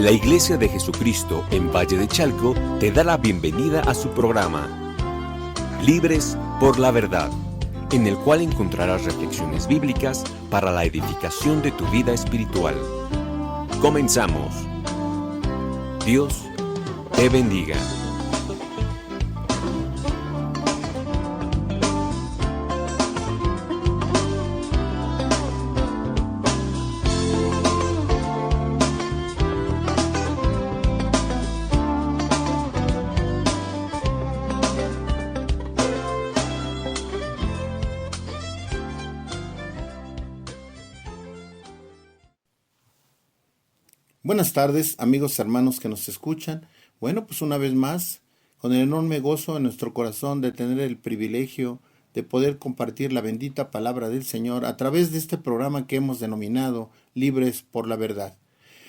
La Iglesia de Jesucristo en Valle de Chalco te da la bienvenida a su programa Libres por la Verdad, en el cual encontrarás reflexiones bíblicas para la edificación de tu vida espiritual. Comenzamos. Dios te bendiga. Buenas tardes, amigos hermanos que nos escuchan. Bueno, pues una vez más, con el enorme gozo en nuestro corazón de tener el privilegio de poder compartir la bendita palabra del Señor a través de este programa que hemos denominado Libres por la Verdad,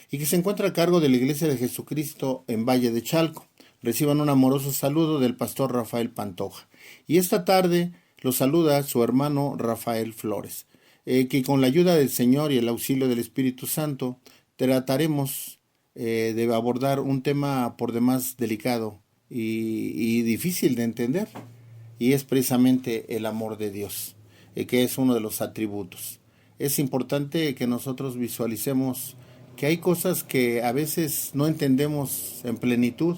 y que se encuentra a cargo de la Iglesia de Jesucristo en Valle de Chalco. Reciban un amoroso saludo del pastor Rafael Pantoja. Y esta tarde los saluda su hermano Rafael Flores, que con la ayuda del Señor y el auxilio del Espíritu Santo trataremos de abordar un tema por demás delicado y difícil de entender, y es precisamente el amor de Dios, que es uno de los atributos. Es importante que nosotros visualicemos que hay cosas que a veces no entendemos en plenitud,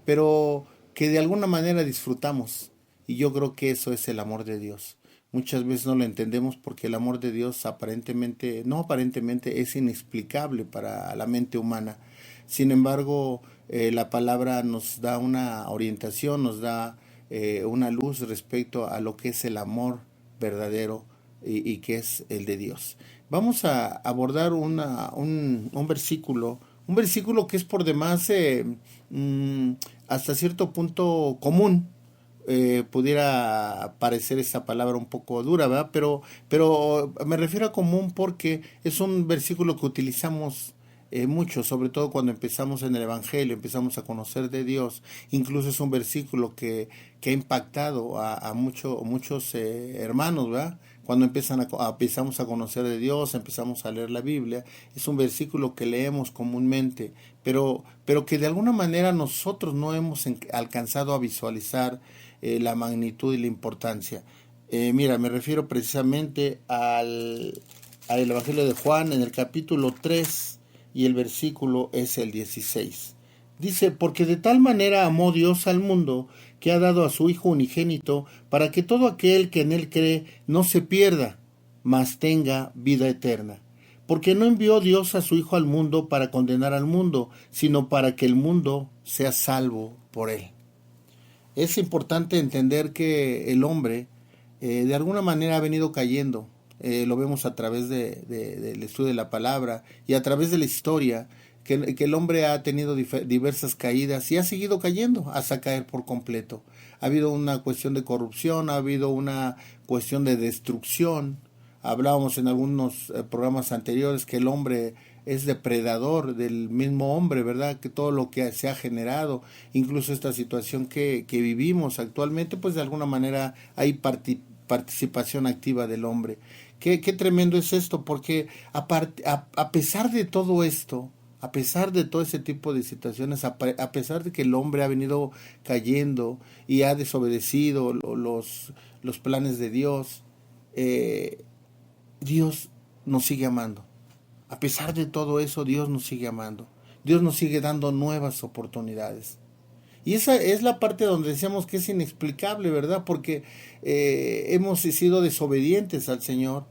pero que de alguna manera disfrutamos, y yo creo que eso es el amor de Dios. Muchas veces no lo entendemos porque el amor de Dios aparentemente es inexplicable para la mente humana. Sin embargo, la palabra nos da una orientación, nos da una luz respecto a lo que es el amor verdadero y que es el de Dios. Vamos a abordar un versículo que es por demás hasta cierto punto común. Pudiera parecer esa palabra un poco dura, ¿verdad? Pero me refiero a común porque es un versículo que utilizamos mucho, sobre todo cuando empezamos en el Evangelio, empezamos a conocer de Dios. Incluso es un versículo que ha impactado a muchos hermanos, ¿verdad? Cuando empezamos a conocer de Dios, empezamos a leer la Biblia, es un versículo que leemos comúnmente, pero que de alguna manera nosotros no hemos alcanzado a visualizar la magnitud y la importancia. Mira, me refiero precisamente al Evangelio de Juan en el capítulo 3 y el versículo es el 16. Dice, porque de tal manera amó Dios al mundo que ha dado a su Hijo unigénito para que todo aquel que en él cree no se pierda, mas tenga vida eterna. Porque no envió Dios a su Hijo al mundo para condenar al mundo, sino para que el mundo sea salvo por él. Es importante entender que el hombre de alguna manera ha venido cayendo. Lo vemos a través del estudio de la palabra y a través de la historia, que el hombre ha tenido diversas caídas y ha seguido cayendo hasta caer por completo. Ha habido una cuestión de corrupción, ha habido una cuestión de destrucción. Hablábamos en algunos programas anteriores que el hombre es depredador del mismo hombre, ¿verdad? Que todo lo que se ha generado, incluso esta situación que vivimos actualmente, pues de alguna manera hay participación activa del hombre. Qué tremendo es esto, porque a pesar de todo esto, a pesar de todo ese tipo de situaciones, a pesar de que el hombre ha venido cayendo y ha desobedecido los planes de Dios, Dios nos sigue amando. A pesar de todo eso, Dios nos sigue amando. Dios nos sigue dando nuevas oportunidades. Y esa es la parte donde decíamos que es inexplicable, ¿verdad? Porque hemos sido desobedientes al Señor.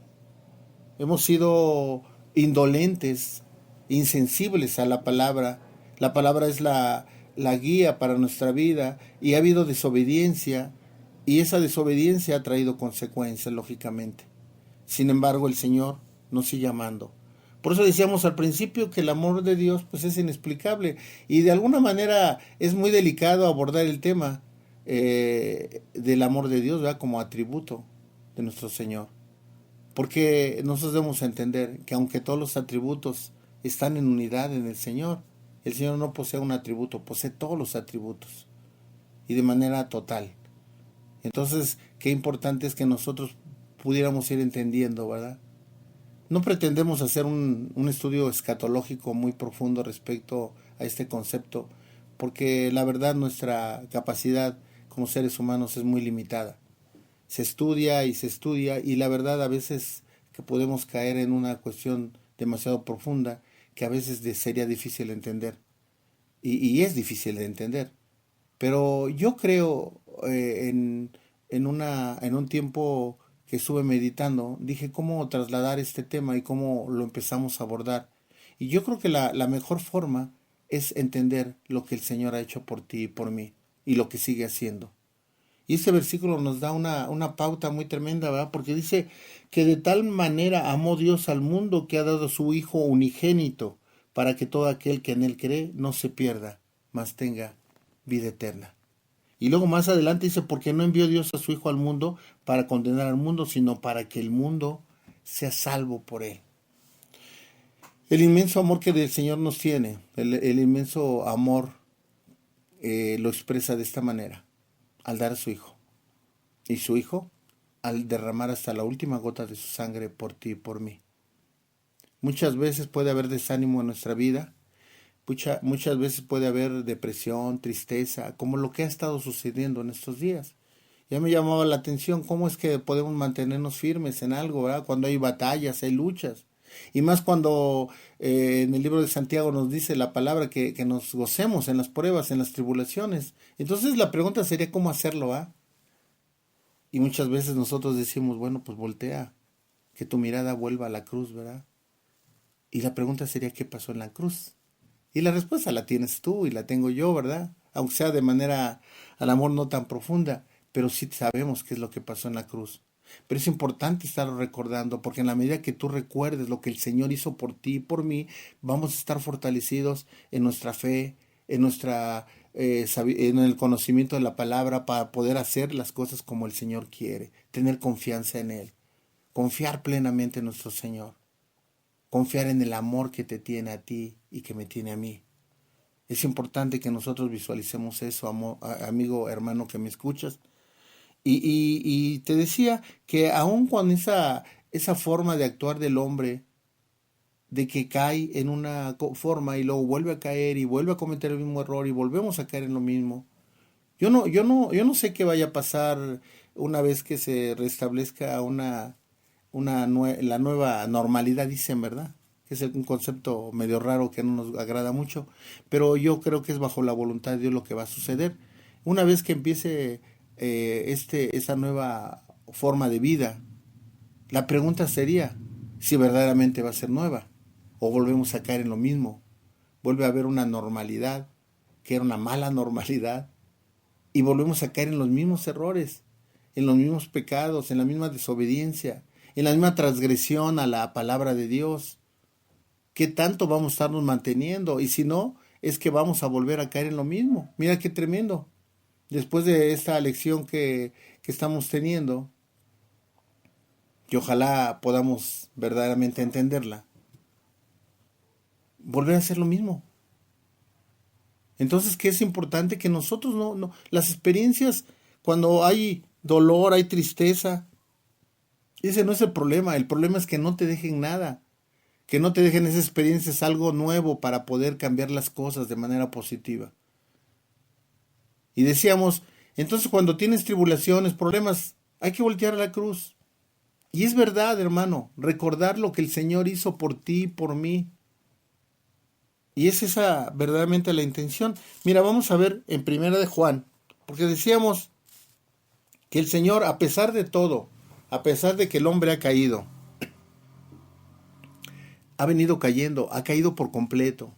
Hemos sido indolentes, insensibles a la palabra. La palabra es la guía para nuestra vida y ha habido desobediencia. Y esa desobediencia ha traído consecuencias, lógicamente. Sin embargo, el Señor nos sigue amando. Por eso decíamos al principio que el amor de Dios pues es inexplicable y de alguna manera es muy delicado abordar el tema del amor de Dios, ¿verdad? Como atributo de nuestro Señor. Porque nosotros debemos entender que aunque todos los atributos están en unidad en el Señor no posee un atributo, posee todos los atributos y de manera total. Entonces, qué importante es que nosotros pudiéramos ir entendiendo, ¿verdad? No pretendemos hacer un estudio escatológico muy profundo respecto a este concepto, porque la verdad nuestra capacidad como seres humanos es muy limitada. Se estudia y la verdad a veces que podemos caer en una cuestión demasiado profunda que a veces sería difícil entender. Y es difícil de entender. Pero yo creo en un tiempo que estuve meditando, dije cómo trasladar este tema y cómo lo empezamos a abordar. Y yo creo que la mejor forma es entender lo que el Señor ha hecho por ti y por mí y lo que sigue haciendo. Y este versículo nos da una pauta muy tremenda, ¿verdad? Porque dice que de tal manera amó Dios al mundo que ha dado a su Hijo unigénito para que todo aquel que en él cree no se pierda, mas tenga vida eterna. Y luego más adelante dice, porque no envió Dios a su Hijo al mundo para condenar al mundo, sino para que el mundo sea salvo por él. El inmenso amor que el Señor nos tiene, el inmenso amor lo expresa de esta manera, al dar a su Hijo. Y su Hijo al derramar hasta la última gota de su sangre por ti y por mí. Muchas veces puede haber desánimo en nuestra vida, muchas veces puede haber depresión, tristeza, como lo que ha estado sucediendo en estos días. Ya me llamaba la atención cómo es que podemos mantenernos firmes en algo, ¿verdad? Cuando hay batallas, hay luchas. Y más cuando en el libro de Santiago nos dice la palabra que nos gocemos en las pruebas, en las tribulaciones. Entonces la pregunta sería cómo hacerlo, ¿ah? Y muchas veces nosotros decimos, bueno, pues voltea, que tu mirada vuelva a la cruz, ¿verdad? Y la pregunta sería, ¿qué pasó en la cruz? Y la respuesta la tienes tú y la tengo yo, ¿verdad? Aunque sea de manera, al amor no tan profunda, pero sí sabemos qué es lo que pasó en la cruz. Pero es importante estarlo recordando, porque en la medida que tú recuerdes lo que el Señor hizo por ti y por mí, vamos a estar fortalecidos en nuestra fe, en el conocimiento de la palabra para poder hacer las cosas como el Señor quiere, tener confianza en Él, confiar plenamente en nuestro Señor, confiar en el amor que te tiene a ti y que me tiene a mí. Es importante que nosotros visualicemos eso, amigo, hermano que me escuchas. Y te decía que aun con esa forma de actuar del hombre, de que cae en una forma y luego vuelve a caer y vuelve a cometer el mismo error y volvemos a caer en lo mismo. Yo no sé qué vaya a pasar una vez que se restablezca la nueva normalidad, dicen, ¿verdad? Que es un concepto medio raro que no nos agrada mucho, pero yo creo que es bajo la voluntad de Dios lo que va a suceder. Una vez que empiece esa nueva forma de vida, la pregunta sería si verdaderamente va a ser nueva o volvemos a caer en lo mismo. Vuelve a haber una normalidad que era una mala normalidad y volvemos a caer en los mismos errores, en los mismos pecados, en la misma desobediencia, en la misma transgresión a la palabra de Dios. ¿Qué tanto vamos a estarnos manteniendo? Y si no, es que vamos a volver a caer en lo mismo. Mira qué tremendo. Después de esta lección que estamos teniendo, y ojalá podamos verdaderamente entenderla, volver a hacer lo mismo. Entonces, ¿qué es importante? Que nosotros no, las experiencias, cuando hay dolor, hay tristeza, ese no es el problema es que no te dejen nada, que no te dejen esas experiencias algo nuevo para poder cambiar las cosas de manera positiva. Y decíamos, entonces cuando tienes tribulaciones, problemas, hay que voltear a la cruz. Y es verdad, hermano, recordar lo que el Señor hizo por ti y por mí. Y es esa verdaderamente la intención. Mira, vamos a ver en Primera de Juan, porque decíamos que el Señor, a pesar de todo, a pesar de que el hombre ha caído, ha venido cayendo, ha caído por completo.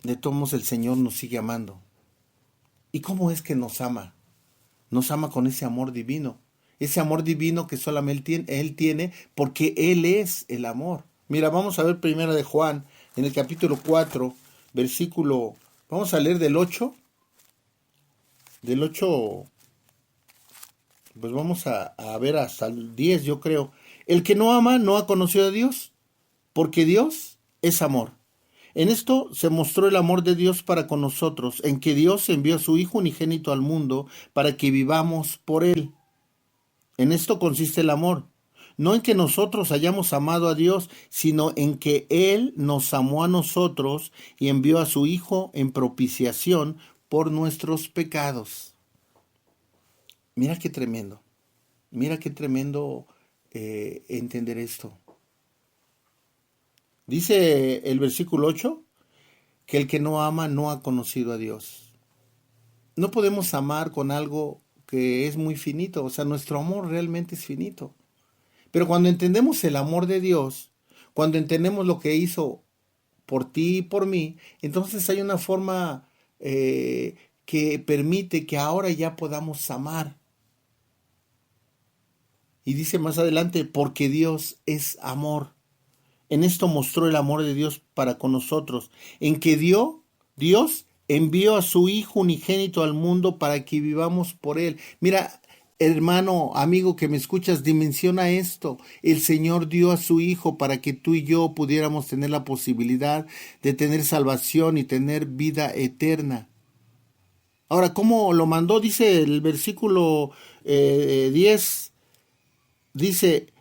De todos modos el Señor nos sigue amando. ¿Y cómo es que nos ama? Nos ama con ese amor divino. Ese amor divino que solamente Él tiene porque Él es el amor. Mira, vamos a ver Primera de Juan, en el capítulo 4, versículo, vamos a leer del 8, pues vamos a ver hasta el 10, yo creo. El que no ama no ha conocido a Dios, porque Dios es amor. En esto se mostró el amor de Dios para con nosotros, en que Dios envió a su Hijo unigénito al mundo para que vivamos por Él. En esto consiste el amor, no en que nosotros hayamos amado a Dios, sino en que Él nos amó a nosotros y envió a su Hijo en propiciación por nuestros pecados. Mira qué tremendo entender esto. Dice el versículo 8 que el que no ama no ha conocido a Dios. No podemos amar con algo que es muy finito, o sea, nuestro amor realmente es finito. Pero cuando entendemos el amor de Dios, cuando entendemos lo que hizo por ti y por mí, entonces hay una forma que permite que ahora ya podamos amar. Y dice más adelante, porque Dios es amor. En esto mostró el amor de Dios para con nosotros, en que Dios envió a su Hijo unigénito al mundo para que vivamos por Él. Mira, hermano, amigo que me escuchas, dimensiona esto. El Señor dio a su Hijo para que tú y yo pudiéramos tener la posibilidad de tener salvación y tener vida eterna. Ahora, ¿cómo lo mandó? Dice el versículo 10, dice,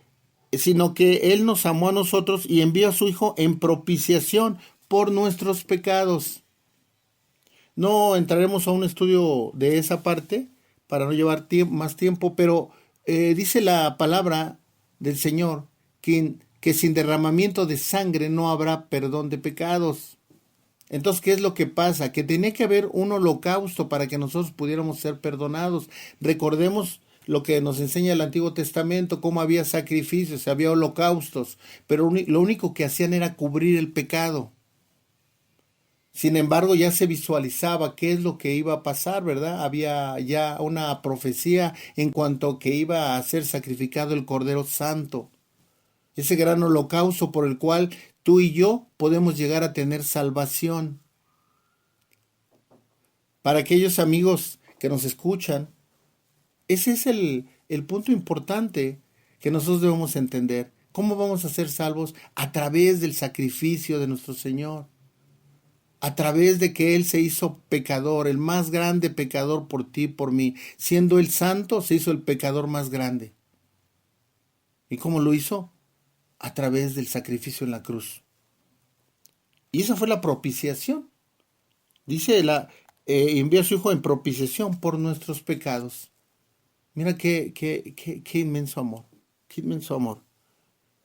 sino que Él nos amó a nosotros y envió a su Hijo en propiciación por nuestros pecados. No entraremos a un estudio de esa parte para no llevar más tiempo, pero dice la palabra del Señor que sin derramamiento de sangre no habrá perdón de pecados. Entonces, ¿qué es lo que pasa? Que tenía que haber un holocausto para que nosotros pudiéramos ser perdonados. Recordemos lo que nos enseña el Antiguo Testamento, cómo había sacrificios, había holocaustos, pero lo único que hacían era cubrir el pecado. Sin embargo, ya se visualizaba qué es lo que iba a pasar, ¿verdad? Había ya una profecía en cuanto a que iba a ser sacrificado el Cordero Santo. Ese gran holocausto por el cual tú y yo podemos llegar a tener salvación. Para aquellos amigos que nos escuchan, ese es el punto importante que nosotros debemos entender. ¿Cómo vamos a ser salvos? A través del sacrificio de nuestro Señor. A través de que Él se hizo pecador, el más grande pecador por ti y por mí. Siendo Él santo, se hizo el pecador más grande. ¿Y cómo lo hizo? A través del sacrificio en la cruz. Y esa fue la propiciación. Dice, envió a su Hijo en propiciación por nuestros pecados. Mira qué inmenso amor, qué inmenso amor.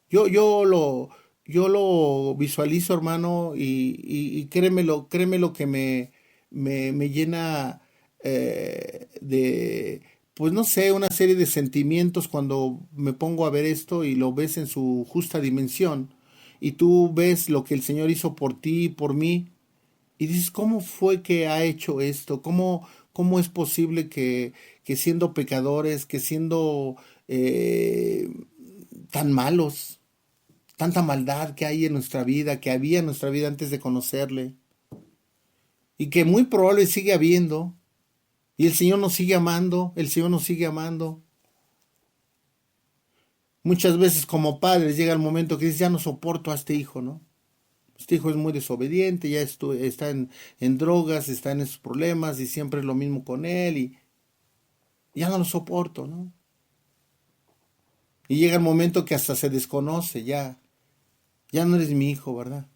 Yo, yo lo, yo lo visualizo, hermano, y créemelo que me llena pues no sé, una serie de sentimientos cuando me pongo a ver esto y lo ves en su justa dimensión. Y tú ves lo que el Señor hizo por ti y por mí. Y dices, ¿cómo fue que ha hecho esto? ¿Cómo es posible que siendo pecadores, que siendo tan malos, tanta maldad que hay en nuestra vida, que había en nuestra vida antes de conocerle, y que muy probable sigue habiendo, y el Señor nos sigue amando, el Señor nos sigue amando? Muchas veces como padres llega el momento que dices, ya no soporto a este hijo, ¿no? Este hijo es muy desobediente, ya está en drogas, está en esos problemas y siempre es lo mismo con él y ya no lo soporto, ¿no? Y llega el momento que hasta se desconoce, ya no eres mi hijo, ¿verdad?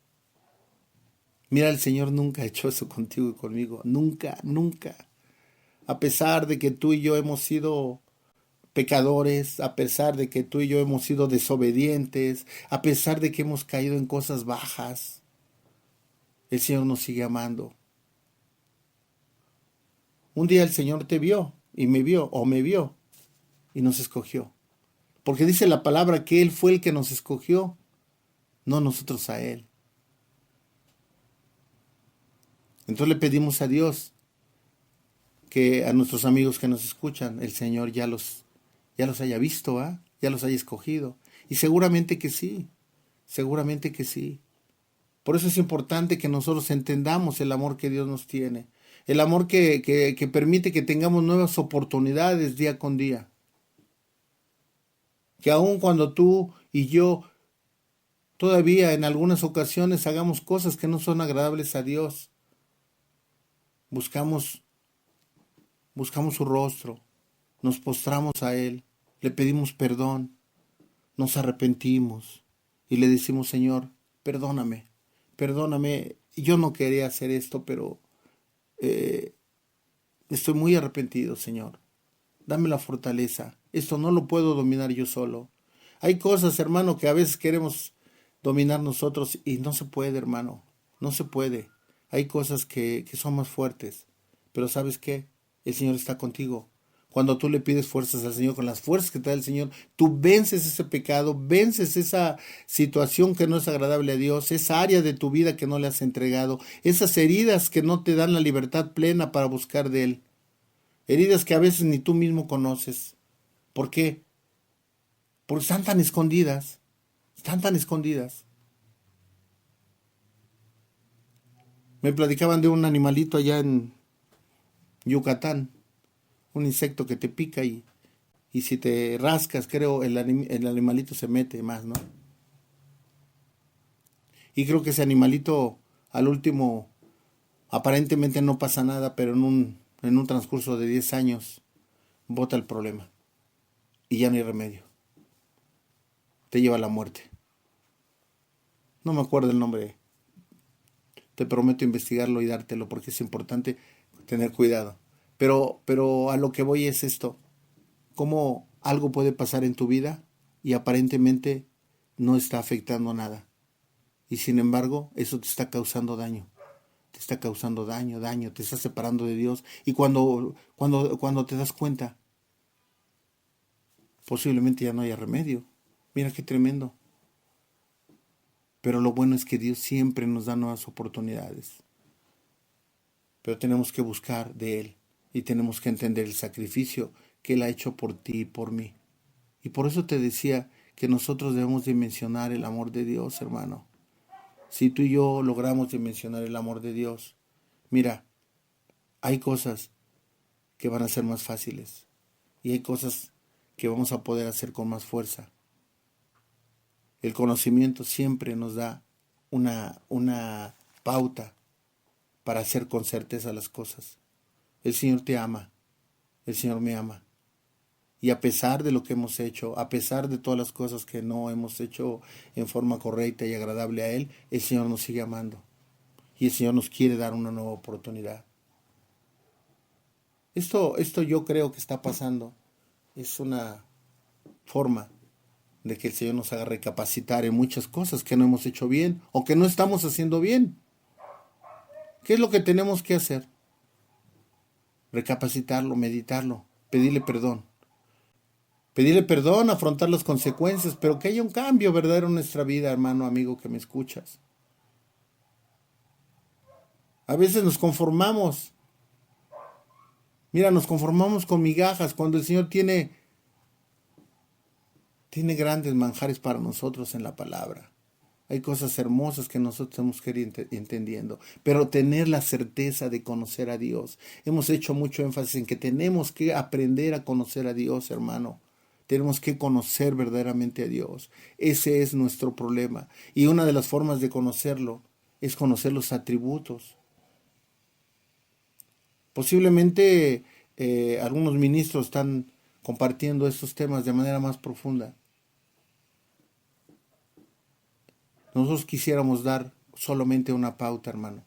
Mira, el Señor nunca ha hecho eso contigo y conmigo, nunca, nunca. A pesar de que tú y yo hemos sido pecadores, a pesar de que tú y yo hemos sido desobedientes, a pesar de que hemos caído en cosas bajas, el Señor nos sigue amando. Un día el Señor te vio y me vio o me vio y nos escogió. Porque dice la palabra que Él fue el que nos escogió, no nosotros a Él. Entonces le pedimos a Dios que a nuestros amigos que nos escuchan, el Señor ya los haya visto, ya los haya escogido. Y seguramente que sí, seguramente que sí. Por eso es importante que nosotros entendamos el amor que Dios nos tiene. El amor que permite que tengamos nuevas oportunidades día con día. Que aun cuando tú y yo todavía en algunas ocasiones hagamos cosas que no son agradables a Dios, buscamos su rostro, nos postramos a Él, le pedimos perdón, nos arrepentimos y le decimos, Señor, perdóname, perdóname, yo no quería hacer esto, pero estoy muy arrepentido, Señor. Dame la fortaleza. Esto no lo puedo dominar yo solo. Hay cosas, hermano, que a veces queremos dominar nosotros y no se puede, hermano. No se puede. Hay cosas que son más fuertes. Pero ¿sabes qué? El Señor está contigo. Cuando tú le pides fuerzas al Señor, con las fuerzas que te da el Señor, tú vences ese pecado, vences esa situación que no es agradable a Dios, esa área de tu vida que no le has entregado, esas heridas que no te dan la libertad plena para buscar de Él. Heridas que a veces ni tú mismo conoces. ¿Por qué? Porque están tan escondidas. Están tan escondidas. Me platicaban de un animalito allá en Yucatán. Un insecto que te pica y si te rascas, creo, el animalito se mete más, ¿no? Y creo que ese animalito, al último, aparentemente no pasa nada, pero en un transcurso de 10 años, bota el problema. Y ya no hay remedio. Te lleva a la muerte. No me acuerdo el nombre. Te prometo investigarlo y dártelo porque es importante tener cuidado. Pero a lo que voy es esto. Cómo algo puede pasar en tu vida y aparentemente no está afectando nada. Y sin embargo, eso te está causando daño. Te está causando daño, te está separando de Dios. Y cuando te das cuenta, posiblemente ya no haya remedio. Mira qué tremendo. Pero lo bueno es que Dios siempre nos da nuevas oportunidades. Pero tenemos que buscar de Él y tenemos que entender el sacrificio que Él ha hecho por ti y por mí. Y por eso te decía que nosotros debemos dimensionar el amor de Dios, hermano. Si tú y yo logramos dimensionar el amor de Dios, mira, hay cosas que van a ser más fáciles y hay cosas que vamos a poder hacer con más fuerza. El conocimiento siempre nos da una pauta para hacer con certeza las cosas. El Señor te ama, el Señor me ama. Y a pesar de lo que hemos hecho, a pesar de todas las cosas que no hemos hecho en forma correcta y agradable a Él, el Señor nos sigue amando. Y el Señor nos quiere dar una nueva oportunidad. Esto yo creo que está pasando. Es una forma de que el Señor nos haga recapacitar en muchas cosas que no hemos hecho bien o que no estamos haciendo bien. ¿Qué es lo que tenemos que hacer? Recapacitarlo, meditarlo, pedirle perdón. Pedirle perdón, afrontar las consecuencias, pero que haya un cambio verdadero en nuestra vida, hermano, amigo, que me escuchas. A veces nos conformamos. Mira, nos conformamos con migajas cuando el Señor tiene grandes manjares para nosotros en la palabra. Hay cosas hermosas que nosotros tenemos que ir entendiendo, pero tener la certeza de conocer a Dios. Hemos hecho mucho énfasis en que tenemos que aprender a conocer a Dios, hermano. Tenemos que conocer verdaderamente a Dios. Ese es nuestro problema. Y una de las formas de conocerlo es conocer los atributos. Posiblemente algunos ministros están compartiendo estos temas de manera más profunda. Nosotros quisiéramos dar solamente una pauta, hermano,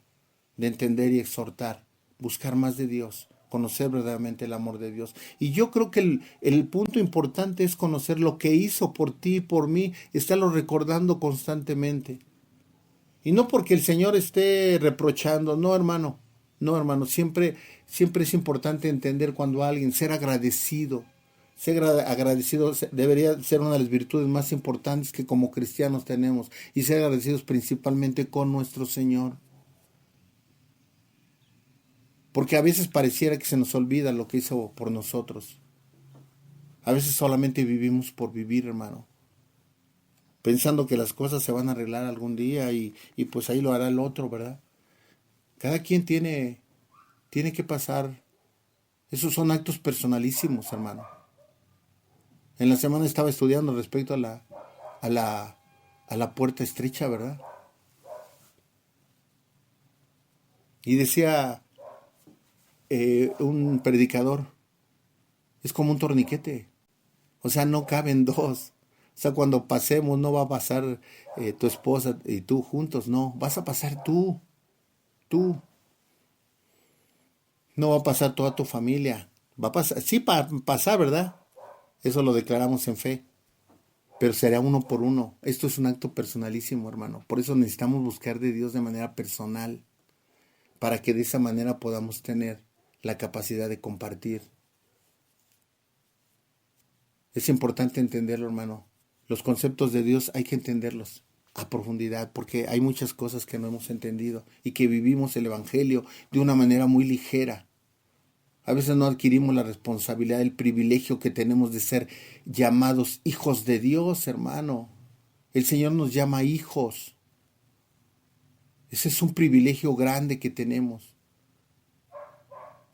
de entender y exhortar, buscar más de Dios, conocer verdaderamente el amor de Dios. Y yo creo que el punto importante es conocer lo que hizo por ti y por mí, estarlo recordando constantemente. Y no porque el Señor esté reprochando, no, hermano, siempre es importante entender cuando alguien, ser agradecido. Ser agradecido debería ser una de las virtudes más importantes que como cristianos tenemos, y ser agradecidos principalmente con nuestro Señor. Porque a veces pareciera que se nos olvida lo que hizo por nosotros. A veces solamente vivimos por vivir, hermano. Pensando que las cosas se van a arreglar algún día y pues ahí lo hará el otro, ¿verdad? Cada quien tiene que pasar. Esos son actos personalísimos, hermano. En la semana estaba estudiando respecto a la puerta estrecha, ¿verdad? Y decía un predicador, es como un torniquete. O sea, no caben dos. O sea, cuando pasemos no va a pasar tu esposa y tú juntos, no, vas a pasar tú, no va a pasar toda tu familia, va a pasar, sí, pasar, ¿verdad? Eso lo declaramos en fe, pero será uno por uno. Esto es un acto personalísimo, hermano. Por eso necesitamos buscar de Dios de manera personal, para que de esa manera podamos tener la capacidad de compartir. Es importante entenderlo, hermano. Los conceptos de Dios hay que entenderlos a profundidad, porque hay muchas cosas que no hemos entendido y que vivimos el Evangelio de una manera muy ligera. A veces no adquirimos la responsabilidad, el privilegio que tenemos de ser llamados hijos de Dios, hermano. El Señor nos llama hijos. Ese es un privilegio grande que tenemos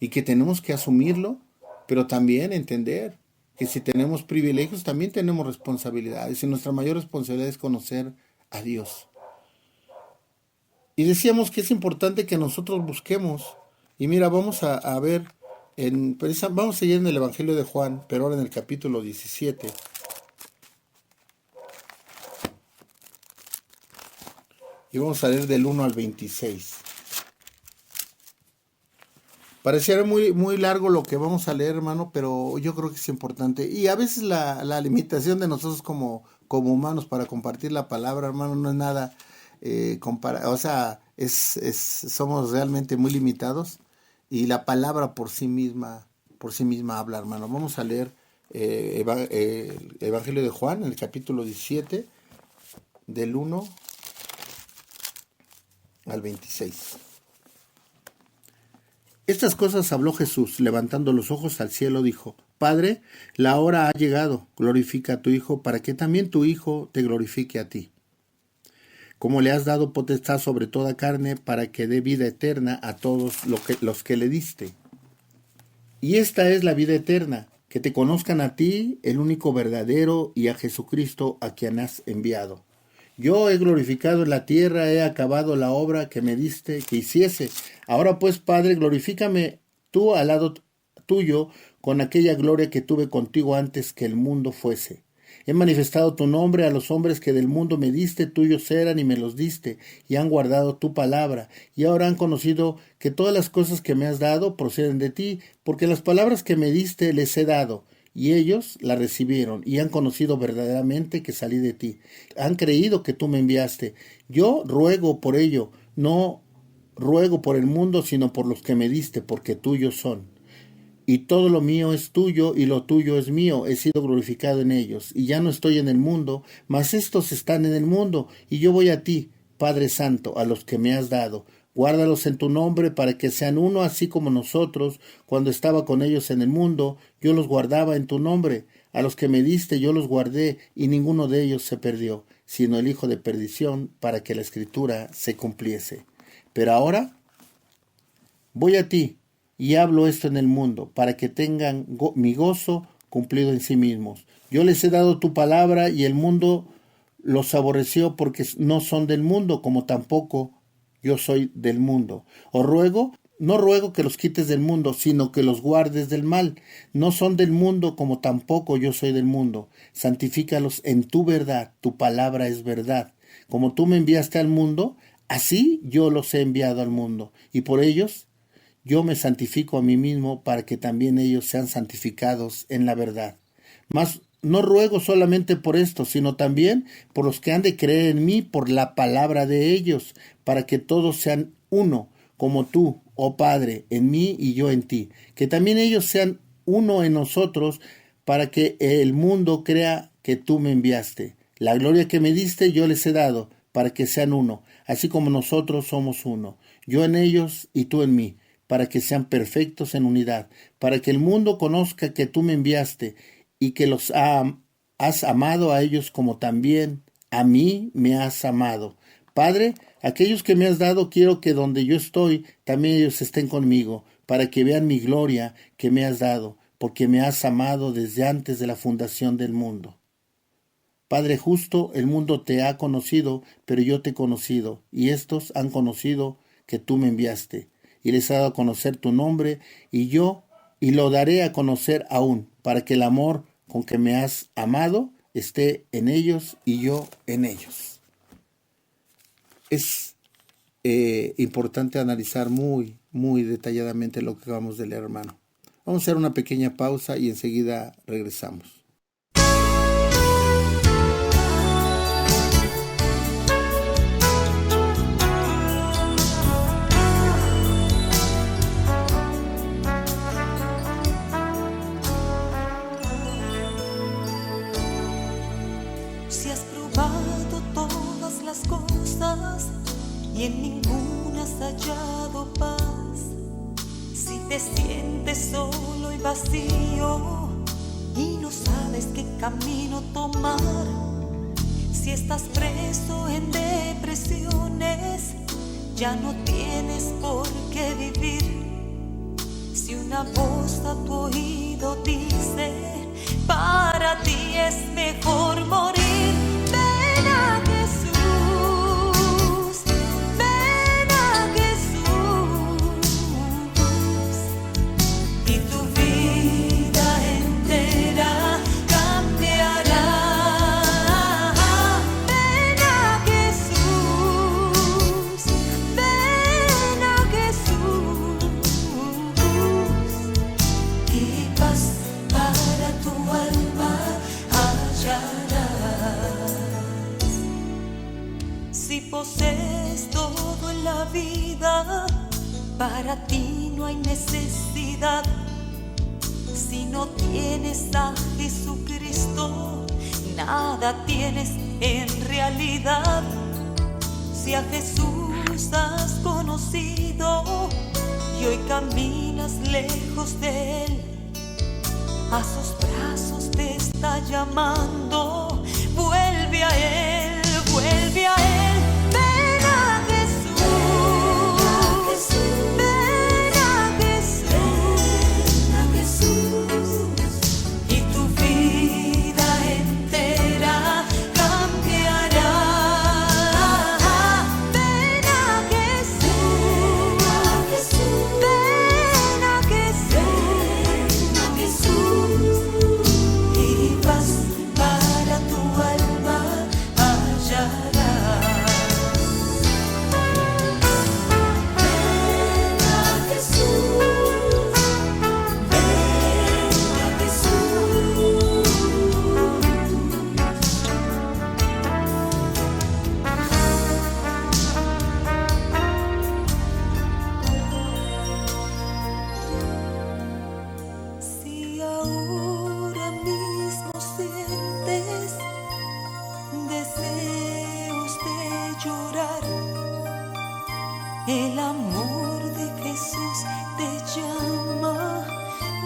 y que tenemos que asumirlo, pero también entender que si tenemos privilegios también tenemos responsabilidades, y nuestra mayor responsabilidad es conocer a Dios. Y decíamos que es importante que nosotros busquemos, y mira, vamos a ver, vamos a seguir en el Evangelio de Juan, pero ahora en el capítulo 17. Y vamos a leer del 1 al 26. Pareciera muy largo lo que vamos a leer, hermano, pero yo creo que es importante. Y a veces la limitación de nosotros como humanos para compartir la palabra, hermano, no es nada o sea, somos realmente muy limitados, y la palabra por sí misma habla, hermano. Vamos a leer el Evangelio de Juan, en el capítulo 17, del 1 al 26. Estas cosas habló Jesús, levantando los ojos al cielo, dijo: Padre, la hora ha llegado, glorifica a tu Hijo, para que también tu Hijo te glorifique a ti. Como le has dado potestad sobre toda carne, para que dé vida eterna a todos los que le diste. Y esta es la vida eterna, que te conozcan a ti, el único verdadero, y a Jesucristo, a quien has enviado. Yo he glorificado en la tierra, he acabado la obra que me diste que hiciese. Ahora pues, Padre, glorifícame tú al lado tuyo con aquella gloria que tuve contigo antes que el mundo fuese. He manifestado tu nombre a los hombres que del mundo me diste, tuyos eran y me los diste, y han guardado tu palabra. Y ahora han conocido que todas las cosas que me has dado proceden de ti, porque las palabras que me diste les he dado. Y ellos la recibieron y han conocido verdaderamente que salí de ti. Han creído que tú me enviaste. Yo ruego por ello, no ruego por el mundo, sino por los que me diste, porque tuyos son. Y todo lo mío es tuyo y lo tuyo es mío. He sido glorificado en ellos. Y ya no estoy en el mundo, mas estos están en el mundo. Y yo voy a ti, Padre Santo, a los que me has dado. Guárdalos en tu nombre para que sean uno, así como nosotros, cuando estaba con ellos en el mundo, yo los guardaba en tu nombre. A los que me diste yo los guardé, y ninguno de ellos se perdió, sino el hijo de perdición, para que la escritura se cumpliese. Pero ahora voy a ti, y hablo esto en el mundo, para que tengan mi gozo cumplido en sí mismos. Yo les he dado tu palabra, y el mundo los aborreció porque no son del mundo, como tampoco yo soy del mundo. No ruego que los quites del mundo, sino que los guardes del mal. No son del mundo, como tampoco yo soy del mundo. Santifícalos en tu verdad, tu palabra es verdad. Como tú me enviaste al mundo, así yo los he enviado al mundo. Y por ellos yo me santifico a mí mismo, para que también ellos sean santificados en la verdad. Mas no ruego solamente por esto, sino también por los que han de creer en mí por la palabra de ellos, para que todos sean uno, como tú, oh Padre, en mí y yo en ti. Que también ellos sean uno en nosotros, para que el mundo crea que tú me enviaste. La gloria que me diste yo les he dado, para que sean uno, así como nosotros somos uno. Yo en ellos y tú en mí, para que sean perfectos en unidad, para que el mundo conozca que tú me enviaste, y que los has amado a ellos como también a mí me has amado. Padre, aquellos que me has dado quiero que donde yo estoy, también ellos estén conmigo, para que vean mi gloria que me has dado, porque me has amado desde antes de la fundación del mundo. Padre justo, el mundo te ha conocido, pero yo te he conocido, y estos han conocido que tú me enviaste, y les he dado a conocer tu nombre, y lo daré a conocer aún, para que el amor con que me has amado esté en ellos y yo en ellos. Es importante analizar muy, muy detalladamente lo que acabamos de leer, hermano. Vamos a hacer una pequeña pausa y enseguida regresamos. Si has probado todas las cosas y en ninguna has hallado paz, si te sientes solo y vacío y no sabes qué camino tomar, si estás preso en depresiones, ya no tienes por qué vivir. Si una voz a tu oído dice, para ti es mejor morir, ven a Jesús, ven a Jesús, y tu vida entera cambiará. Ven a Jesús, ven a Jesús, y paz para tu alma hallarás. Si posees todo en la vida, para ti no hay necesidad. Si no tienes a Jesucristo, nada tienes en realidad. Si a Jesús has conocido y hoy caminas lejos de Él, a sus brazos te está llamando. Vuelve a Él, vuelve a Él. Ven a Jesús, ven a Jesús, y tu vida entera cambiará. Ven a Jesús, ven a Jesús, y paz para tu alma hallarás. Ven a Jesús, ven a Jesús. Si ahora mismo sientes deseos de llorar, el amor de Jesús te llama.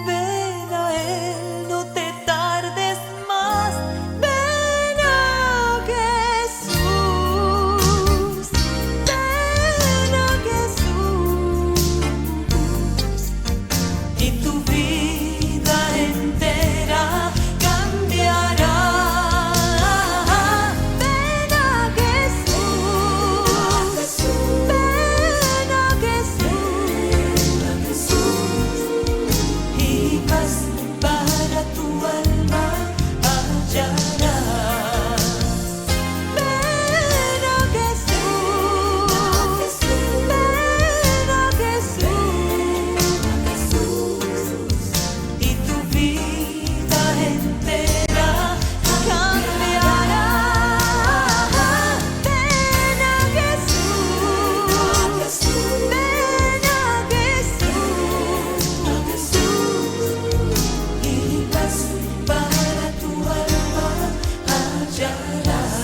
Ven a Él, no te tardes más. Ven a Jesús, ven a Jesús, y tu vida entera cambiará. Ven a Jesús, ven a Jesús, y paz para tu alma hallarás. Ven a Jesús, ven a Jesús, y tu vida entera cambiará. Ven a Jesús, ven a Jesús, y paz para tu alma hallarás.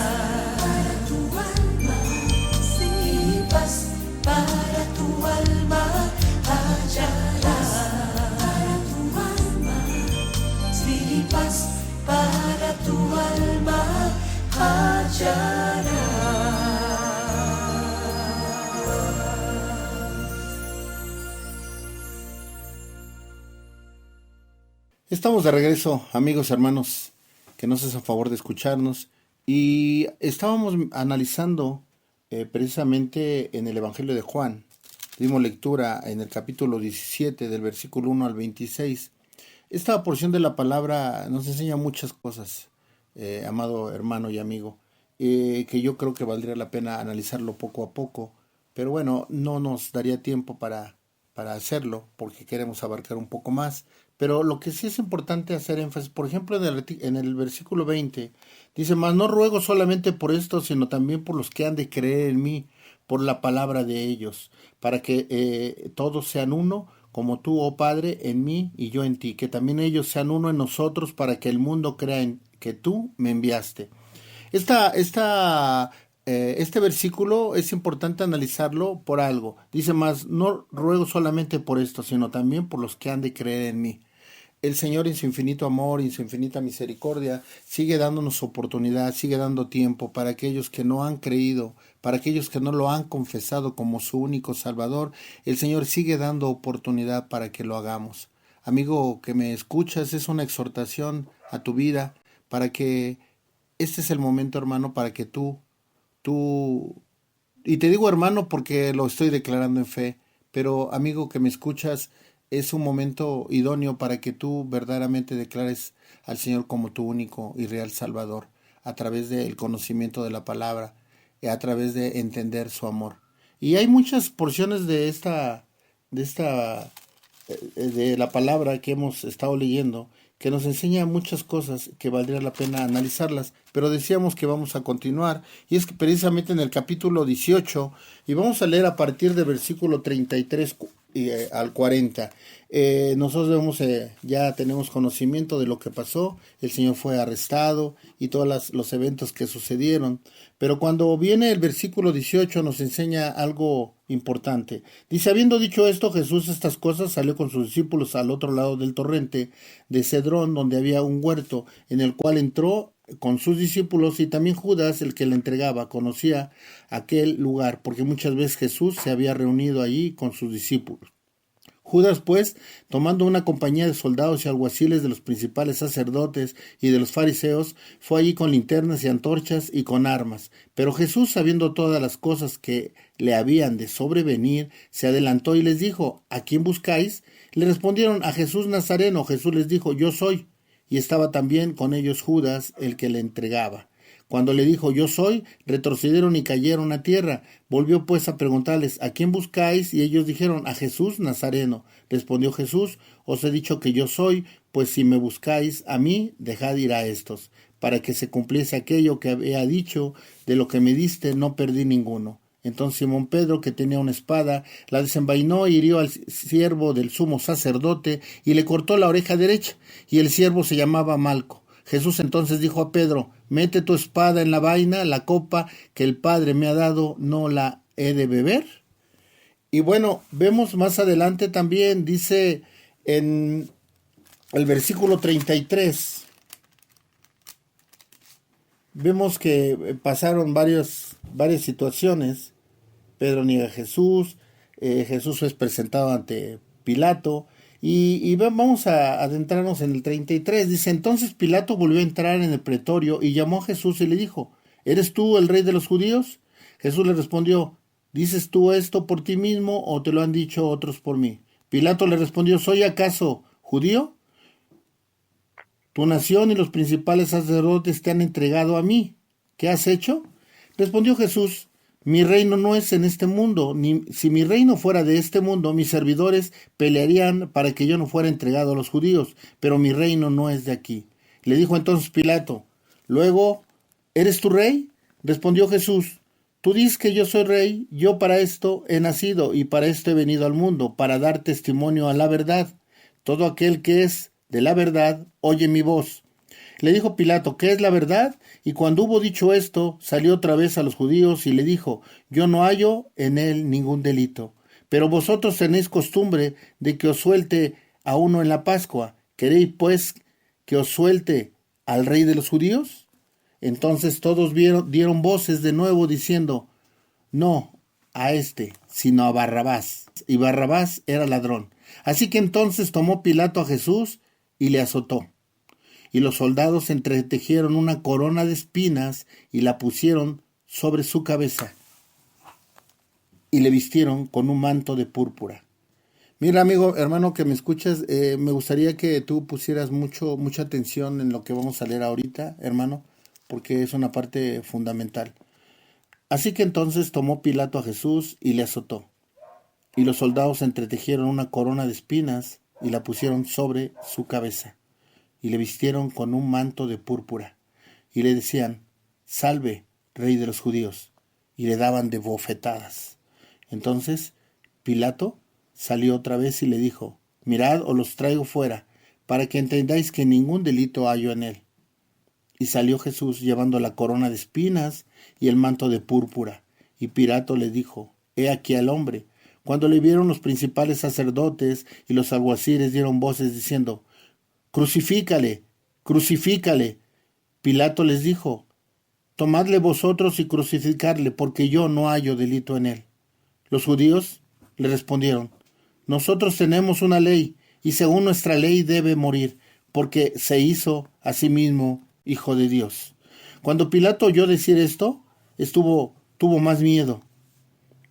Sí, paz para tu alma hallarás. Sí, paz para tu alma hallarás. Estamos de regreso, amigos, hermanos, que nos hacen favor de escucharnos. Y estábamos analizando precisamente en el Evangelio de Juan. Dimos lectura en el capítulo 17, del versículo 1 al 26. Esta porción de la palabra nos enseña muchas cosas. amado hermano y amigo, que yo creo que valdría la pena analizarlo poco a poco, pero bueno, no nos daría tiempo para hacerlo porque queremos abarcar un poco más. Pero lo que sí es importante hacer énfasis, por ejemplo, en el versículo 20, dice, mas no ruego solamente por esto, sino también por los que han de creer en mí, por la palabra de ellos, para que todos sean uno, como tú, oh Padre, en mí y yo en ti, que también ellos sean uno en nosotros, para que el mundo crea en que tú me enviaste. Este versículo es importante analizarlo por algo. Dice más, no ruego solamente por esto, sino también por los que han de creer en mí. El Señor en su infinito amor y en su infinita misericordia sigue dándonos oportunidad, sigue dando tiempo para aquellos que no han creído, para aquellos que no lo han confesado como su único Salvador. El Señor sigue dando oportunidad para que lo hagamos. Amigo que me escuchas, es una exhortación a tu vida para que este es el momento, hermano, para que y te digo hermano porque lo estoy declarando en fe, pero amigo que me escuchas, es un momento idóneo para que tú verdaderamente declares al Señor como tu único y real Salvador, a través del conocimiento de la palabra, y a través de entender su amor. Y hay muchas porciones de la palabra que hemos estado leyendo, que nos enseña muchas cosas que valdría la pena analizarlas, pero decíamos que vamos a continuar, y es que precisamente en el capítulo 18, y vamos a leer a partir del versículo 33 al 40. Nosotros ya tenemos conocimiento de lo que pasó, el Señor fue arrestado y todos los eventos que sucedieron, pero cuando viene el versículo 18 nos enseña algo importante. Dice, habiendo dicho esto, Jesús estas cosas salió con sus discípulos al otro lado del torrente de Cedrón, donde había un huerto, en el cual entró con sus discípulos, y también Judas, el que le entregaba, conocía aquel lugar, porque muchas veces Jesús se había reunido allí con sus discípulos. Judas, pues, tomando una compañía de soldados y alguaciles de los principales sacerdotes y de los fariseos, fue allí con linternas y antorchas y con armas. Pero Jesús, sabiendo todas las cosas que le habían de sobrevenir, se adelantó y les dijo, ¿a quién buscáis? Le respondieron, a Jesús Nazareno. Jesús les dijo, yo soy. Y estaba también con ellos Judas, el que le entregaba. Cuando le dijo, yo soy, retrocedieron y cayeron a tierra. Volvió pues a preguntarles, ¿a quién buscáis? Y ellos dijeron, a Jesús Nazareno. Respondió Jesús, os he dicho que yo soy, pues si me buscáis a mí, dejad ir a estos, para que se cumpliese aquello que había dicho, de lo que me diste no perdí ninguno. Entonces Simón Pedro, que tenía una espada, la desenvainó y hirió al siervo del sumo sacerdote y le cortó la oreja derecha, y el siervo se llamaba Malco. Jesús entonces dijo a Pedro, mete tu espada en la vaina, la copa que el Padre me ha dado, ¿no la he de beber? Y bueno, vemos más adelante también, dice en el versículo 33, vemos que pasaron varias situaciones. Pedro niega a Jesús, Jesús es presentado ante Pilato, y vamos a adentrarnos en el 33. Dice, entonces Pilato volvió a entrar en el pretorio y llamó a Jesús y le dijo, ¿eres tú el rey de los judíos? Jesús le respondió, ¿dices tú esto por ti mismo o te lo han dicho otros por mí? Pilato le respondió, ¿soy acaso judío? Tu nación y los principales sacerdotes te han entregado a mí. ¿Qué has hecho? Respondió Jesús, mi reino no es en este mundo, si mi reino fuera de este mundo, mis servidores pelearían para que yo no fuera entregado a los judíos, pero mi reino no es de aquí. Le dijo entonces Pilato, luego, ¿eres tu rey? Respondió Jesús, tú dices que yo soy rey, yo para esto he nacido y para esto he venido al mundo, para dar testimonio a la verdad. Todo aquel que es de la verdad, oye mi voz. Le dijo Pilato, ¿qué es la verdad? Y cuando hubo dicho esto, salió otra vez a los judíos y le dijo, yo no hallo en él ningún delito. Pero vosotros tenéis costumbre de que os suelte a uno en la Pascua. ¿Queréis pues que os suelte al rey de los judíos? Entonces todos dieron voces de nuevo diciendo, no a este, sino a Barrabás. Y Barrabás era ladrón. Así que entonces tomó Pilato a Jesús y le azotó. Y los soldados entretejieron una corona de espinas y la pusieron sobre su cabeza y le vistieron con un manto de púrpura. Mira, amigo, hermano, que me escuchas, me gustaría que tú pusieras mucha atención en lo que vamos a leer ahorita, hermano, porque es una parte fundamental. Así que entonces tomó Pilato a Jesús y le azotó, y los soldados entretejieron una corona de espinas y la pusieron sobre su cabeza, y le vistieron con un manto de púrpura, y le decían, salve, rey de los judíos, y le daban de bofetadas. Entonces Pilato salió otra vez y le dijo, mirad, os los traigo fuera, para que entendáis que ningún delito hallo en él. Y salió Jesús llevando la corona de espinas y el manto de púrpura. Y Pilato le dijo, he aquí al hombre. Cuando le vieron los principales sacerdotes y los alguaciles dieron voces diciendo, crucifícale, crucifícale. Pilato les dijo, tomadle vosotros y crucificadle, porque yo no hallo delito en él. Los judíos le respondieron, nosotros tenemos una ley, y según nuestra ley debe morir, porque se hizo a sí mismo Hijo de Dios. Cuando Pilato oyó decir esto, tuvo más miedo,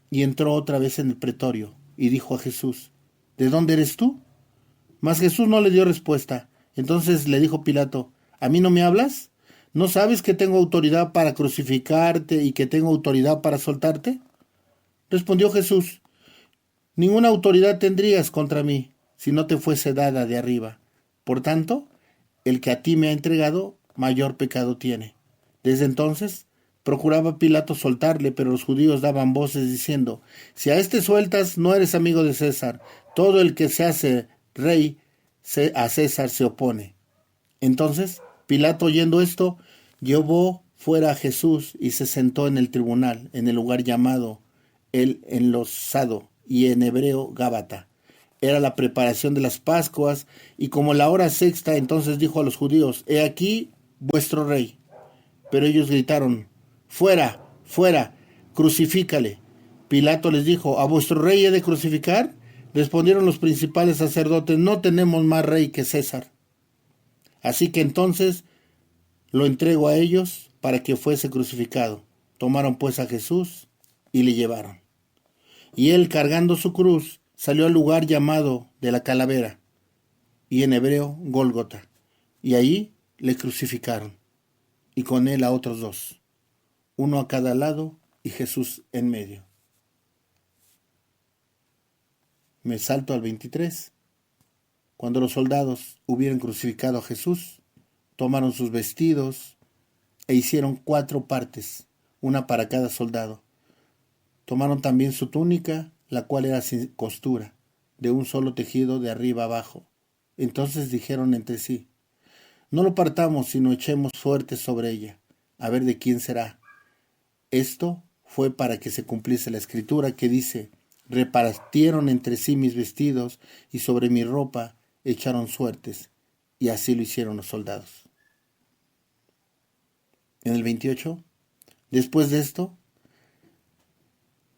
y entró otra vez en el pretorio, y dijo a Jesús, ¿de dónde eres tú? Mas Jesús no le dio respuesta. Entonces le dijo Pilato, ¿a mí no me hablas? ¿No sabes que tengo autoridad para crucificarte y que tengo autoridad para soltarte? Respondió Jesús, ninguna autoridad tendrías contra mí si no te fuese dada de arriba. Por tanto, el que a ti me ha entregado, mayor pecado tiene. Desde entonces, procuraba Pilato soltarle, pero los judíos daban voces diciendo, si a este sueltas, no eres amigo de César. Todo el que se hace rey, a César se opone. Entonces, Pilato, oyendo esto, llevó fuera a Jesús y se sentó en el tribunal, en el lugar llamado el enlosado, y en hebreo Gábata. Era la preparación de las Pascuas, y como la hora sexta, entonces dijo a los judíos, he aquí vuestro rey. Pero ellos gritaron, fuera, fuera, crucifícale. Pilato les dijo, ¿a vuestro rey he de crucificar? Respondieron los principales sacerdotes, no tenemos más rey que César. Así que entonces lo entrego a ellos para que fuese crucificado. Tomaron pues a Jesús y le llevaron. Y él, cargando su cruz, salió al lugar llamado de la calavera, y en hebreo Gólgota, y allí le crucificaron, y con él a otros dos, uno a cada lado y Jesús en medio. Me salto al 23. Cuando los soldados hubieron crucificado a Jesús, tomaron sus vestidos e hicieron 4 partes, una para cada soldado. Tomaron también su túnica, la cual era sin costura, de un solo tejido de arriba abajo. Entonces dijeron entre sí, no lo partamos, sino echemos suertes sobre ella, a ver de quién será. Esto fue para que se cumpliese la escritura que dice, repartieron entre sí mis vestidos y sobre mi ropa echaron suertes, y así lo hicieron los soldados. En el 28, después de esto,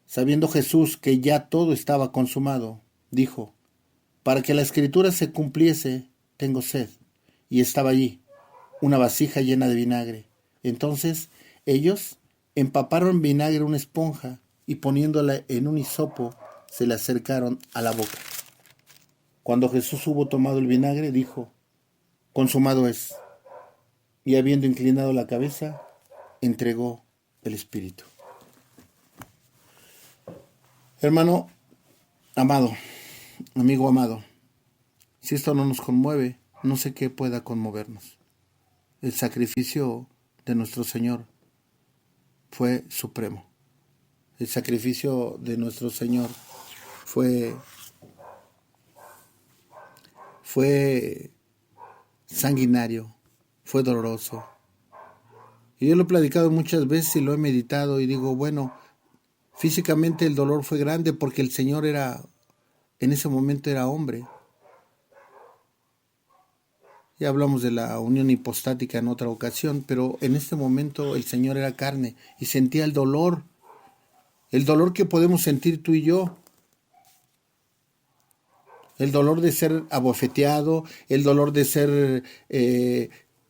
sabiendo Jesús que ya todo estaba consumado, dijo, para que la escritura se cumpliese, tengo sed. Y estaba allí una vasija llena de vinagre. Entonces ellos empaparon vinagre una esponja y poniéndola en un hisopo, se la acercaron a la boca. Cuando Jesús hubo tomado el vinagre, dijo, consumado es. Y habiendo inclinado la cabeza, entregó el espíritu. Hermano amado, amigo amado, si esto no nos conmueve, no sé qué pueda conmovernos. El sacrificio de nuestro Señor fue supremo. El sacrificio de nuestro Señor fue sanguinario, fue doloroso. Y yo lo he platicado muchas veces y lo he meditado y digo, bueno, físicamente el dolor fue grande porque el Señor en ese momento era hombre. Ya hablamos de la unión hipostática en otra ocasión, pero en este momento el Señor era carne y sentía el dolor que podemos sentir tú y yo. El dolor de ser abofeteado, el dolor de ser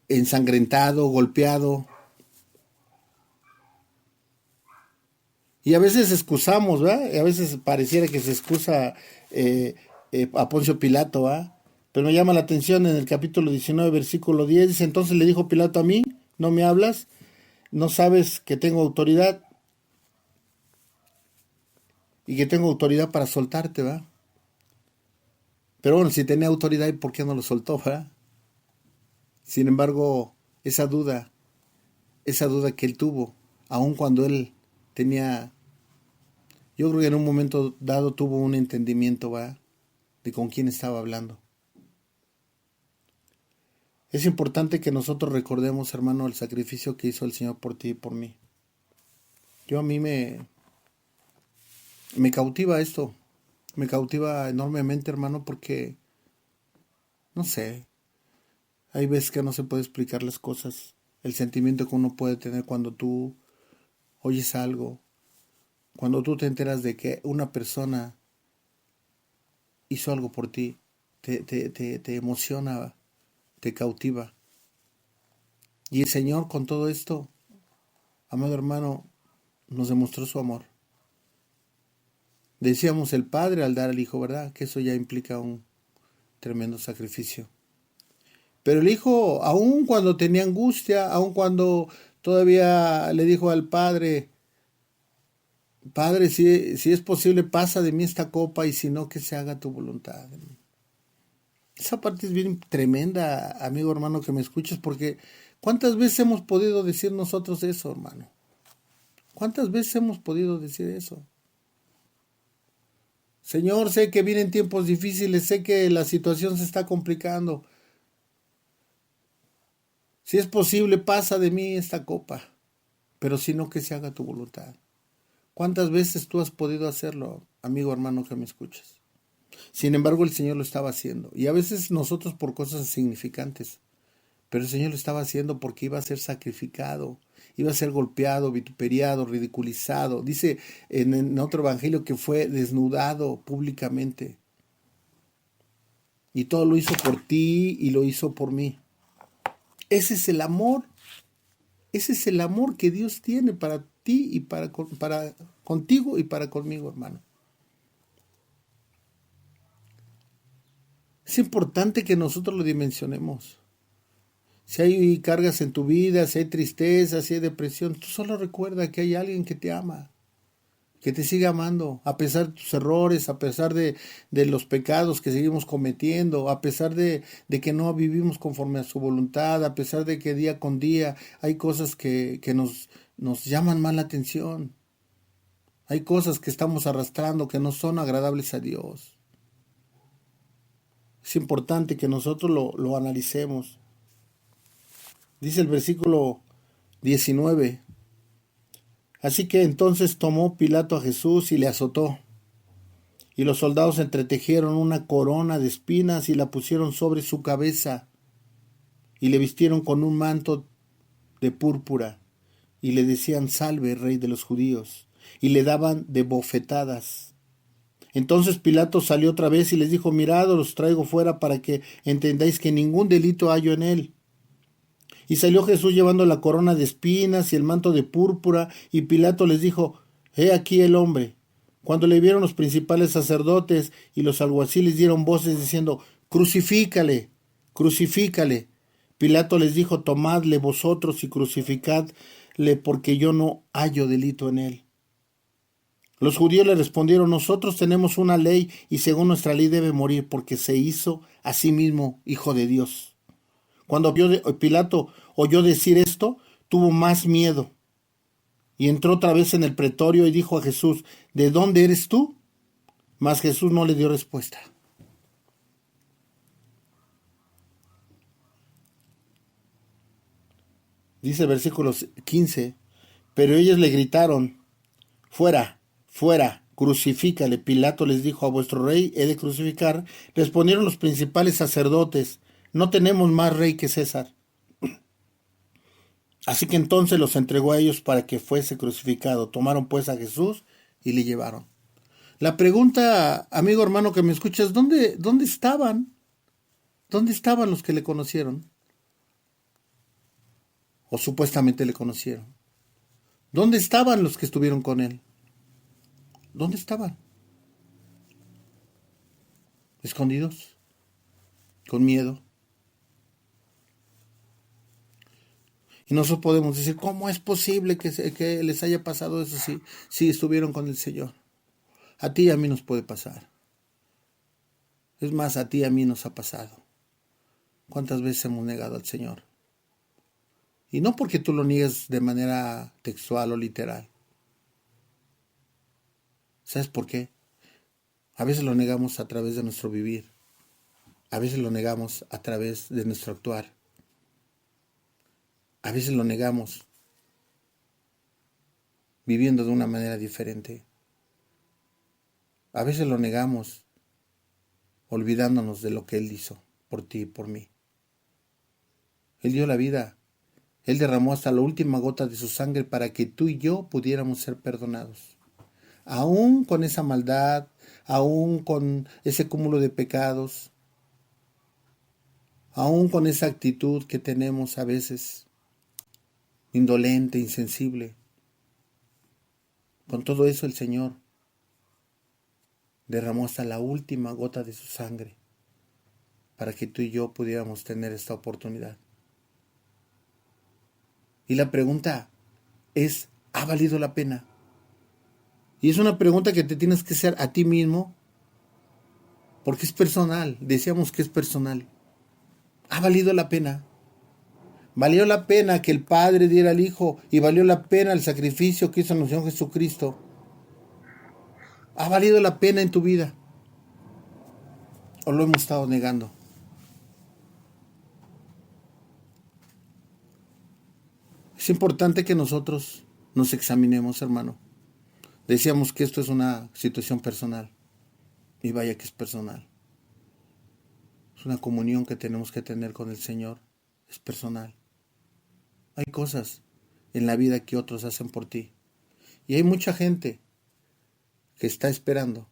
ensangrentado, golpeado. Y a veces excusamos, ¿verdad? A veces pareciera que se excusa a Poncio Pilato, ¿va? Pero me llama la atención en el capítulo 19, versículo 10, dice, entonces le dijo Pilato a mí, ¿no me hablas? ¿No sabes que tengo autoridad? Y que tengo autoridad para soltarte, ¿va? Pero bueno, si tenía autoridad, ¿y por qué no lo soltó, va? Sin embargo, esa duda que él tuvo, aun cuando él tenía, yo creo que en un momento dado tuvo un entendimiento, ¿va? De con quién estaba hablando. Es importante que nosotros recordemos, hermano, el sacrificio que hizo el Señor por ti y por mí. A mí me cautiva esto, me cautiva enormemente, hermano, porque, no sé, hay veces que no se puede explicar las cosas, el sentimiento que uno puede tener cuando tú oyes algo, cuando tú te enteras de que una persona hizo algo por ti, te emociona, te cautiva. Y el Señor con todo esto, amado hermano, nos demostró su amor. Decíamos el Padre al dar al Hijo, ¿verdad? Que eso ya implica un tremendo sacrificio. Pero el Hijo, aun cuando tenía angustia, aun cuando todavía le dijo al Padre, Padre, si es posible, pasa de mí esta copa y si no, que se haga tu voluntad. Esa parte es bien tremenda, amigo hermano, que me escuches, porque ¿cuántas veces hemos podido decir nosotros eso, hermano? ¿Cuántas veces hemos podido decir eso? Señor, sé que vienen tiempos difíciles, sé que la situación se está complicando. Si es posible, pasa de mí esta copa, pero si no, que se haga tu voluntad. ¿Cuántas veces tú has podido hacerlo, amigo hermano que me escuchas? Sin embargo, el Señor lo estaba haciendo. Y a veces nosotros por cosas insignificantes. Pero el Señor lo estaba haciendo porque iba a ser sacrificado. Iba a ser golpeado, vituperiado, ridiculizado. Dice en otro evangelio que fue desnudado públicamente. Y todo lo hizo por ti y lo hizo por mí. Ese es el amor. Ese es el amor que Dios tiene para ti y para contigo y para conmigo, hermano. Es importante que nosotros lo dimensionemos. Si hay cargas en tu vida, si hay tristeza, si hay depresión, tú solo recuerda que hay alguien que te ama, que te sigue amando, a pesar de tus errores, a pesar de los pecados que seguimos cometiendo, a pesar de que no vivimos conforme a su voluntad, a pesar de que día con día hay cosas que nos llaman más la atención. Hay cosas que estamos arrastrando que no son agradables a Dios. Es importante que nosotros lo analicemos. Dice el versículo 19. Así que entonces tomó Pilato a Jesús y le azotó. Y los soldados entretejieron una corona de espinas y la pusieron sobre su cabeza. Y le vistieron con un manto de púrpura. Y le decían, salve, rey de los judíos. Y le daban de bofetadas. Entonces Pilato salió otra vez y les dijo, mirad, os traigo fuera para que entendáis que ningún delito hallo en él. Y salió Jesús llevando la corona de espinas y el manto de púrpura, y Pilato les dijo, he aquí el hombre. Cuando le vieron los principales sacerdotes y los alguaciles dieron voces diciendo, crucifícale, crucifícale. Pilato les dijo, tomadle vosotros y crucificadle, porque yo no hallo delito en él. Los judíos le respondieron, nosotros tenemos una ley y según nuestra ley debe morir porque se hizo a sí mismo hijo de Dios. Cuando Pilato oyó decir esto, tuvo más miedo y entró otra vez en el pretorio y dijo a Jesús, ¿de dónde eres tú? Mas Jesús no le dio respuesta. Dice el versículo 15, pero ellos le gritaron, fuera, fuera, crucifícale. Pilato les dijo, a vuestro rey he de crucificar. Respondieron los principales sacerdotes, no tenemos más rey que César. Así que entonces los entregó a ellos para que fuese crucificado. Tomaron pues a Jesús y le llevaron. La pregunta, amigo hermano que me escuchas, ¿dónde estaban? ¿Dónde estaban los que le conocieron? O supuestamente le conocieron. ¿Dónde estaban los que estuvieron con él? ¿Dónde estaban? escondidos, con miedo. Y nosotros podemos decir, ¿cómo es posible que les haya pasado eso si estuvieron con el Señor? A ti y a mí nos puede pasar. Es más, a ti y a mí nos ha pasado. ¿Cuántas veces hemos negado al Señor? Y no porque tú lo niegues de manera textual o literal. ¿Sabes por qué? A veces lo negamos a través de nuestro vivir. A veces lo negamos a través de nuestro actuar. A veces lo negamos viviendo de una manera diferente. A veces lo negamos olvidándonos de lo que Él hizo por ti y por mí. Él dio la vida. Él derramó hasta la última gota de su sangre para que tú y yo pudiéramos ser perdonados. Aún con esa maldad, aún con ese cúmulo de pecados, aún con esa actitud que tenemos a veces, indolente, insensible. Con todo eso el Señor derramó hasta la última gota de su sangre para que tú y yo pudiéramos tener esta oportunidad. Y la pregunta es, ¿ha valido la pena? Y es una pregunta que te tienes que hacer a ti mismo, porque es personal. Decíamos que es personal. ¿Ha valido la pena? Valió la pena que el Padre diera al Hijo y valió la pena el sacrificio que hizo nuestro Señor Jesucristo. ¿Ha valido la pena en tu vida? ¿O lo hemos estado negando? Es importante que nosotros nos examinemos, hermano. Decíamos que esto es una situación personal. Y vaya que es personal. Es una comunión que tenemos que tener con el Señor. Es personal. Hay cosas en la vida que otros hacen por ti. Y hay mucha gente que está esperando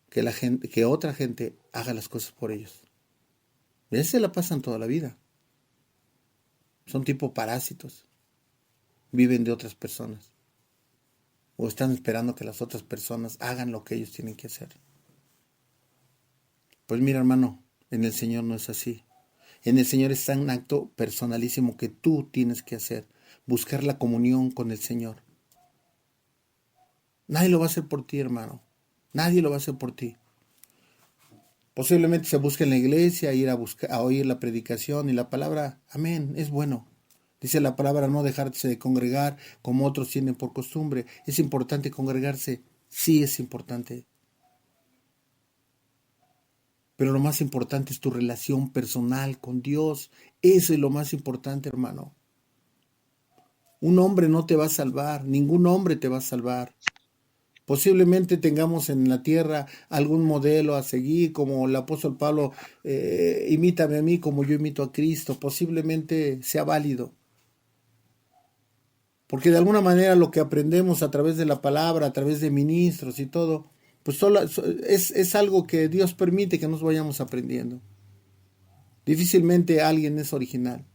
que otra gente haga las cosas por ellos. Y así se la pasan toda la vida. Son tipo parásitos. Viven de otras personas. O están esperando que las otras personas hagan lo que ellos tienen que hacer. Pues mira, hermano, en el Señor no es así. En el Señor está un acto personalísimo que tú tienes que hacer. Buscar la comunión con el Señor. Nadie lo va a hacer por ti, hermano. Nadie lo va a hacer por ti. Posiblemente se busque en la iglesia, ir a oír la predicación y la palabra. Amén, es bueno. Dice la palabra, no dejarse de congregar como otros tienen por costumbre. ¿Es importante congregarse? Sí, es importante. Pero lo más importante es tu relación personal con Dios. Eso es lo más importante, hermano. Un hombre no te va a salvar. Ningún hombre te va a salvar. Posiblemente tengamos en la tierra algún modelo a seguir, como el apóstol Pablo, imítame a mí como yo imito a Cristo. Posiblemente sea válido. Porque de alguna manera lo que aprendemos a través de la palabra, a través de ministros y todo, pues es algo que Dios permite que nos vayamos aprendiendo. Difícilmente alguien es original.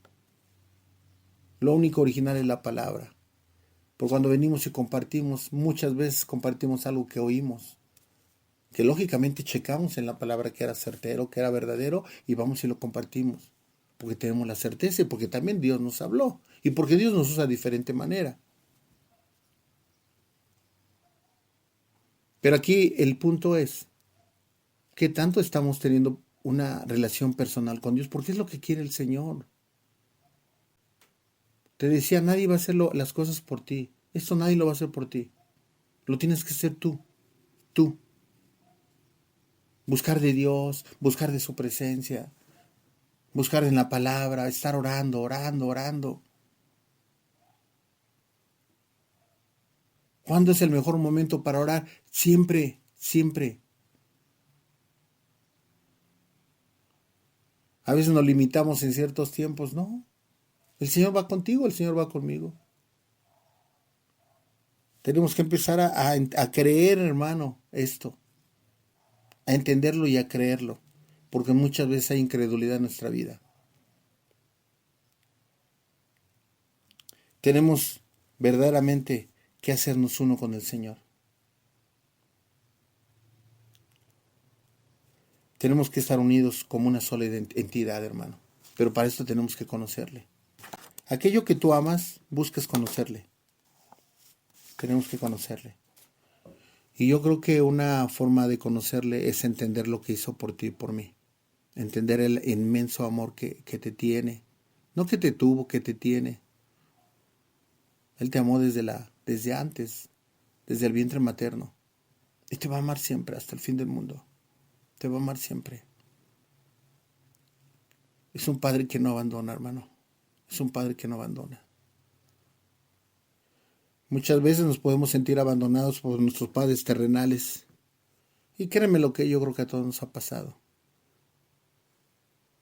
Lo único original es la palabra. Porque cuando venimos y compartimos, muchas veces compartimos algo que oímos, que lógicamente checamos en la palabra que era certero, que era verdadero, y vamos y lo compartimos. Porque tenemos la certeza y porque también Dios nos habló. Y porque Dios nos usa de diferente manera. Pero aquí el punto es, ¿qué tanto estamos teniendo una relación personal con Dios? Porque es lo que quiere el Señor. Te decía, nadie va a hacer las cosas por ti. Esto nadie lo va a hacer por ti. Lo tienes que hacer tú. Tú. Buscar de Dios, buscar de su presencia, buscar en la palabra, estar orando, orando. ¿Cuándo es el mejor momento para orar? Siempre, siempre. A veces nos limitamos en ciertos tiempos, ¿no? El Señor va contigo, el Señor va conmigo. Tenemos que empezar a creer, hermano, esto. A entenderlo y a creerlo. Porque muchas veces hay incredulidad en nuestra vida. Tenemos verdaderamente que hacernos uno con el Señor. Tenemos que estar unidos como una sola entidad, hermano. Pero para esto tenemos que conocerle. Aquello que tú amas, buscas conocerle. Tenemos que conocerle. Y yo creo que una forma de conocerle es entender lo que hizo por ti y por mí. Entender el inmenso amor que te tiene. No que te tuvo, que te tiene. Él te amó desde antes, desde el vientre materno. Y te va a amar siempre, hasta el fin del mundo. Te va a amar siempre. Es un padre que no abandona, hermano. Es un padre que no abandona. Muchas veces nos podemos sentir abandonados por nuestros padres terrenales. Y créeme lo que yo creo que a todos nos ha pasado.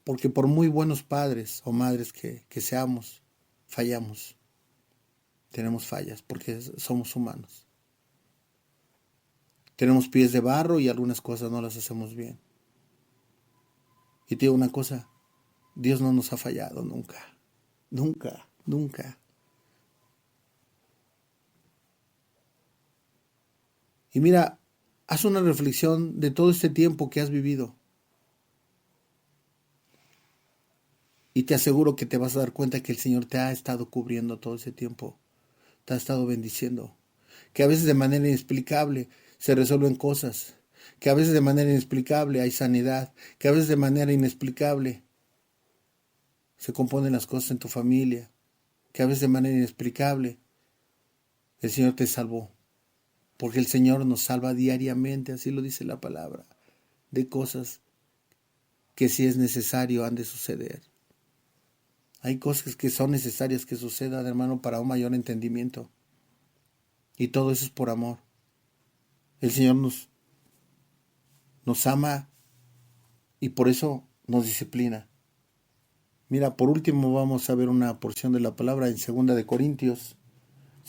Porque por muy buenos padres o madres que seamos, fallamos. Tenemos fallas porque somos humanos. Tenemos pies de barro y algunas cosas no las hacemos bien. Y te digo una cosa, Dios no nos ha fallado nunca. Nunca, nunca. Y mira, haz una reflexión de todo este tiempo que has vivido. Y te aseguro que te vas a dar cuenta que el Señor te ha estado cubriendo todo ese tiempo. Te ha estado bendiciendo. Que a veces de manera inexplicable se resuelven cosas. Que a veces de manera inexplicable hay sanidad. Que a veces de manera inexplicable se componen las cosas en tu familia. Que a veces de manera inexplicable el Señor te salvó. Porque el Señor nos salva diariamente, así lo dice la palabra, de cosas que si es necesario han de suceder. Hay cosas que son necesarias que sucedan, hermano, para un mayor entendimiento. Y todo eso es por amor. El Señor nos ama y por eso nos disciplina. Mira, por último vamos a ver una porción de la palabra en 2 de Corintios.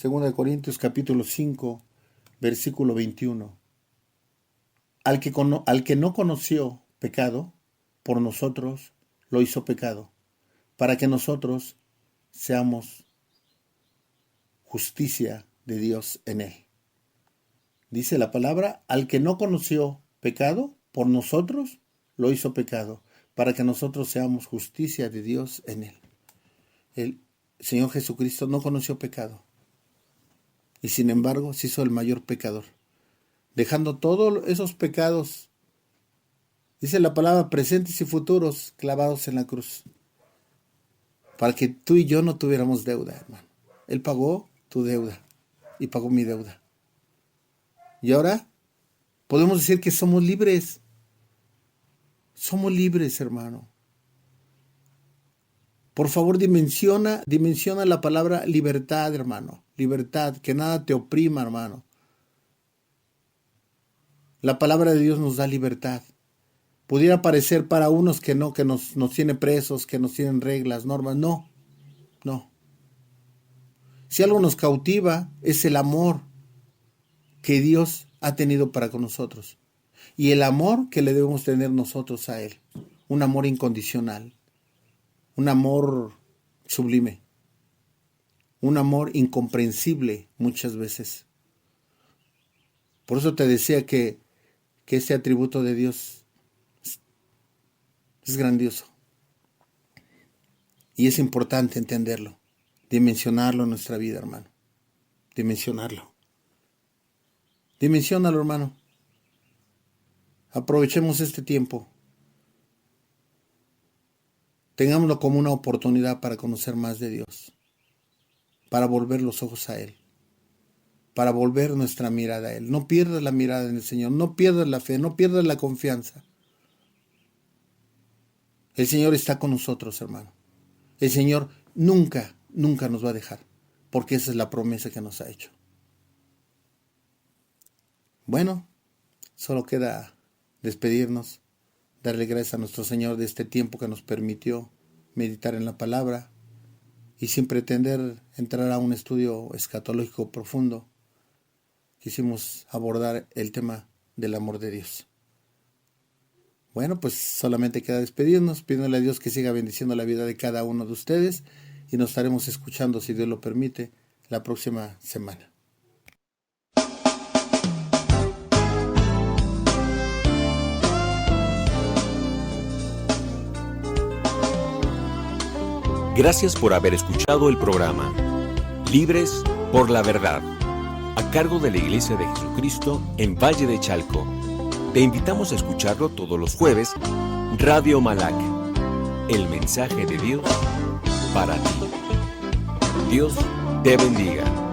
2 de Corintios capítulo 5, versículo 21. Al que no conoció pecado, por nosotros lo hizo pecado, para que nosotros seamos justicia de Dios en él. Dice la palabra, al que no conoció pecado, por nosotros lo hizo pecado, para que nosotros seamos justicia de Dios en él. El Señor Jesucristo no conoció pecado, y sin embargo se hizo el mayor pecador, dejando todos esos pecados, dice la palabra, presentes y futuros, clavados en la cruz, para que tú y yo no tuviéramos deuda, hermano. Él pagó tu deuda y pagó mi deuda. Y ahora podemos decir que somos libres. Somos libres, hermano. Por favor, dimensiona la palabra libertad, hermano. Libertad, que nada te oprima, hermano. La palabra de Dios nos da libertad. Pudiera parecer para unos que no, que nos tiene presos, que nos tienen reglas, normas. No. Si algo nos cautiva es el amor que Dios ha tenido para con nosotros. Y el amor que le debemos tener nosotros a Él. Un amor incondicional. Un amor sublime. Un amor incomprensible muchas veces. Por eso te decía que este atributo de Dios es grandioso. Y es importante entenderlo. Dimensionarlo en nuestra vida, hermano. Dimensionarlo. Dimensiónalo, hermano. Aprovechemos este tiempo. Tengámoslo como una oportunidad para conocer más de Dios. Para volver los ojos a Él. Para volver nuestra mirada a Él. No pierdas la mirada en el Señor. No pierdas la fe. No pierdas la confianza. El Señor está con nosotros, hermano. El Señor nunca nos va a dejar. Porque esa es la promesa que nos ha hecho. Bueno, solo queda despedirnos. Darle gracias a nuestro Señor de este tiempo que nos permitió meditar en la palabra. Y sin pretender entrar a un estudio escatológico profundo, quisimos abordar el tema del amor de Dios. Bueno, pues solamente queda despedirnos, pidiéndole a Dios que siga bendiciendo la vida de cada uno de ustedes y nos estaremos escuchando, si Dios lo permite, la próxima semana. Gracias por haber escuchado el programa Libres por la Verdad, a cargo de la Iglesia de Jesucristo en Valle de Chalco. Te invitamos a escucharlo todos los jueves, Radio Malac, el mensaje de Dios para ti. Dios te bendiga.